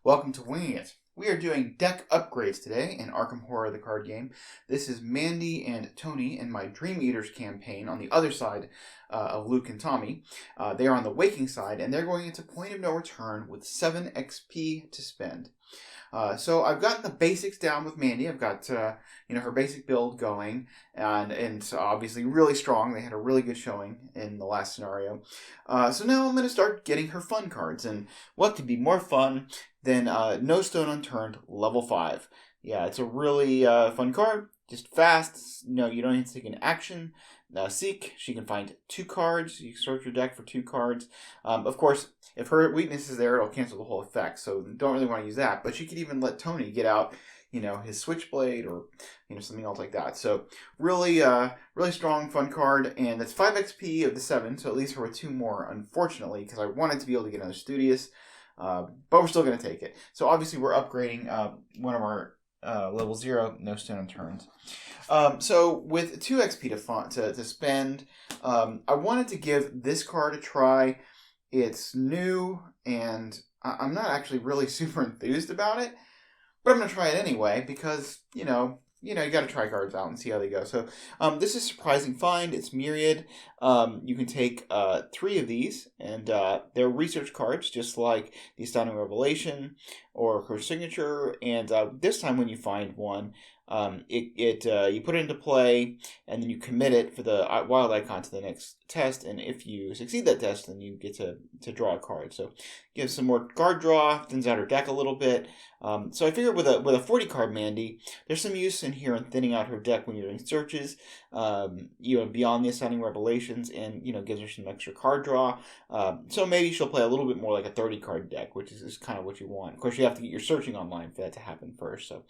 Welcome to Winging It. We are doing deck upgrades today in Arkham Horror, the card game. This is Mandy and Tony in my Dream Eaters campaign on the other side of Luke and Tommy. They are on the Waking side, and they're going into Point of No Return with 7 XP to spend. So I've gotten the basics down with Mandy. I've got her basic build going, and obviously really strong. They had a really good showing in the last scenario. So now I'm going to start getting her fun cards, and what could be more fun than No Stone Unturned level 5? Yeah, it's a really fun card. Just fast. You don't need to take an action. Seek. She can find 2 cards. You can sort your deck for 2 cards. Of course, if her weakness is there, it'll cancel the whole effect. So don't really want to use that. But she could even let Tony get out, his Switchblade or something else like that. So really, really strong, fun card, and that's 5 XP of the 7. So it leaves her with 2 more, unfortunately, because I wanted to be able to get another Studious. But we're still going to take it. So obviously we're upgrading one of our level 0 No Stone Unturned. So with 2 XP to spend, I wanted to give this card a try. It's new, and I'm not actually really super enthused about it, but I'm going to try it anyway because, you got to try cards out and see how they go. So this is Surprising Find. It's Myriad. You can take 3 of these, and they're research cards, just like the Astounding Revelation or her signature. And this time when you find one, you put it into play, and then you commit it for the wild icon to the next test, and if you succeed that test, then you get to draw a card. So gives some more card draw, thins out her deck a little bit. So I figured with a 40 card Mandy, there's some use in here in thinning out her deck when you're doing searches, beyond the Astounding Revelations, and gives her some extra card draw. So maybe she'll play a little bit more like a 30 card deck, which is kind of what you want. Of course, you have to get your searching online for that to happen first. So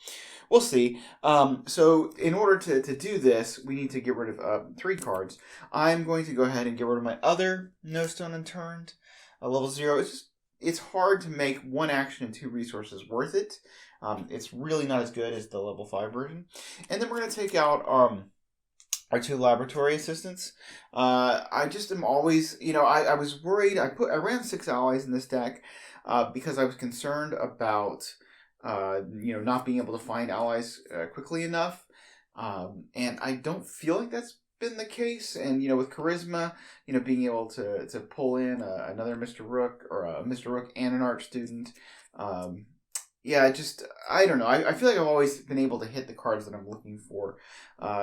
we'll see. So in order to do this, we need to get rid of 3 cards. I'm going to go ahead and get rid of my other No Stone Unturned, level 0. It's hard to make 1 action and 2 resources worth it. It's really not as good as the level 5 version. And then we're going to take out our 2 laboratory assistants. I just am always, I was worried. I ran 6 allies in this deck because I was concerned about not being able to find allies quickly enough. And I don't feel like that's been the case. And, with Charisma, being able to pull in another Mr. Rook or a Mr. Rook and an Arch student. I don't know. I feel like I've always been able to hit the cards that I'm looking for.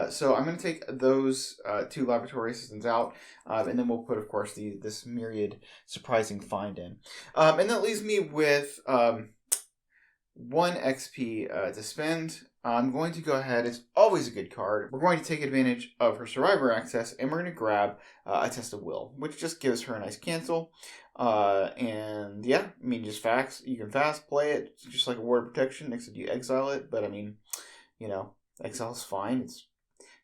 So I'm going to take those 2 laboratory assistants out. And then we'll put, of course, this Myriad Surprising Find in. And that leaves me with 1 XP to spend. I'm going to go ahead. It's always a good card. We're going to take advantage of her Survivor access, and we're going to grab a Test of Will, which just gives her a nice cancel. And yeah, just facts. You can fast play it, just like a Ward of Protection, except you exile it. But exile is fine. It's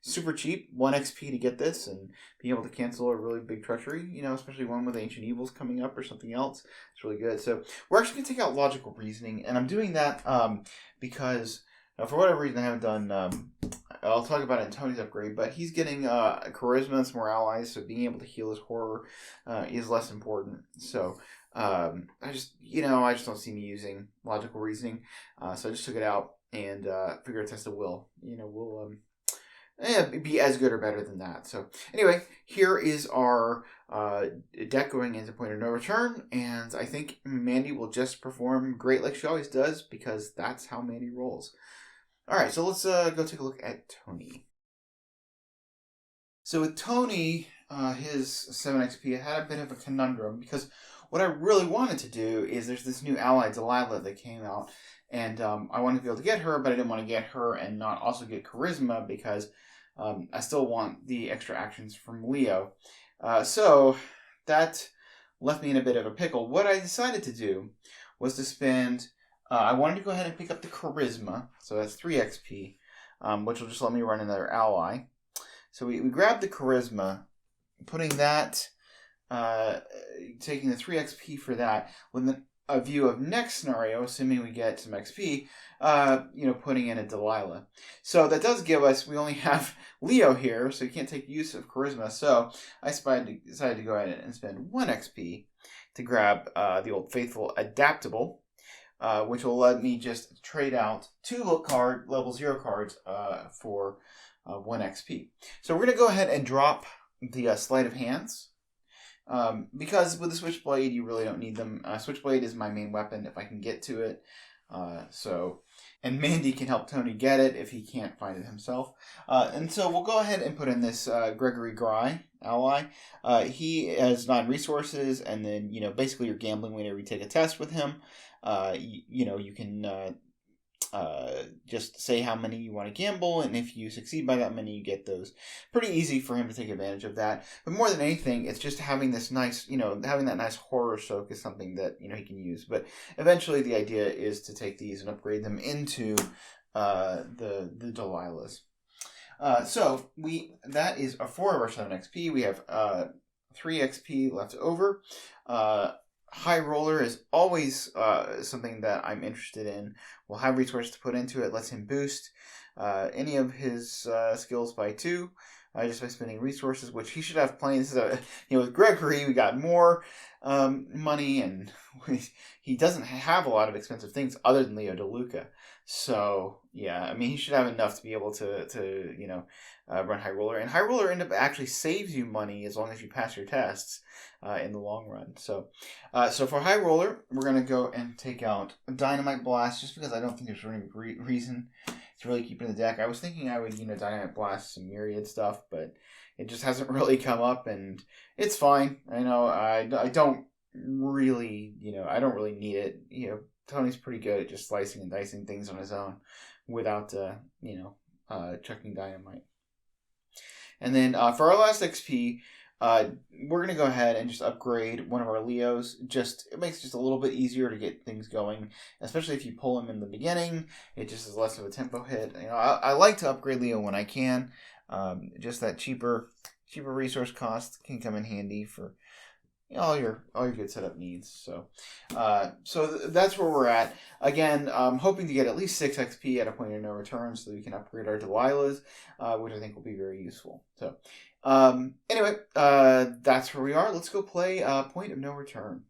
super cheap, 1 XP to get this, and being able to cancel a really big treachery, especially one with Ancient Evils coming up or something else. It's really good. So we're actually going to take out Logical Reasoning, and I'm doing that because for whatever reason I haven't done, I'll talk about it in Tony's upgrade, but he's getting Charisma and some more allies, so being able to heal his horror is less important. So I just don't see me using Logical Reasoning, so I just took it out and figured a Test of Will. We'll be as good or better than that. So anyway, here is our deck going into Point of No Return, and I think Mandy will just perform great like she always does, because that's how Mandy rolls. Alright, so let's go take a look at Tony. So with Tony, his 7 XP, I had a bit of a conundrum, because what I really wanted to do is there's this new ally, Delilah, that came out, and I wanted to be able to get her, but I didn't want to get her and not also get Charisma, because I still want the extra actions from Leo. So that left me in a bit of a pickle. What I decided to do was to spend... I wanted to go ahead and pick up the Charisma, so that's 3 XP, which will just let me run another ally. So we grabbed the Charisma, putting that, taking the 3 XP for that, with a view of next scenario, assuming we get some XP, putting in a Delilah. So that does give us, we only have Leo here, so you can't take use of Charisma, so I decided to go ahead and spend 1 XP to grab the Old Faithful Adaptable. which will let me just trade out 2 level 0 cards for 1 XP. So we're going to go ahead and drop the Sleight of Hands. Because with the Switchblade, you really don't need them. Switchblade is my main weapon if I can get to it. And Mandy can help Tony get it if he can't find it himself. And so we'll go ahead and put in this Gregory Gry ally. He has 9 resources, and then, basically you're gambling whenever you take a test with him. You can just say how many you want to gamble, and if you succeed by that many, you get those. Pretty easy for him to take advantage of that. But more than anything, it's just having this nice, having that nice horror soak is something that, he can use. But eventually the idea is to take these and upgrade them into the Delilahs. So that is 4 of our 7 XP. We have 3 XP left over. High Roller is always something that I'm interested in. We'll have resources to put into it. Lets him boost any of his skills by 2 just by spending resources, which he should have plenty. This is with Gregory, we got more money, and he doesn't have a lot of expensive things other than Leo DeLuca. So yeah, he should have enough to be able to run High Roller, and High Roller actually saves you money as long as you pass your tests in the long run. So for High Roller, we're gonna go and take out Dynamite Blast, just because I don't think there's any reason to really keep it in the deck. I was thinking I would Dynamite Blast some Myriad stuff, but it just hasn't really come up, and it's fine. I don't really need it. Tony's pretty good at just slicing and dicing things on his own without chucking dynamite. And then for our last XP, we're going to go ahead and just upgrade one of our Leos. It makes it just a little bit easier to get things going, especially if you pull him in the beginning. It just is less of a tempo hit. I like to upgrade Leo when I can. Just that cheaper resource cost can come in handy for all your good setup needs. So that's where we're at. Again, I'm hoping to get at least 6 XP at a point of no return so that we can upgrade our Delilahs, which I think will be very useful. So anyway, that's where we are. Let's go play Point of No Return.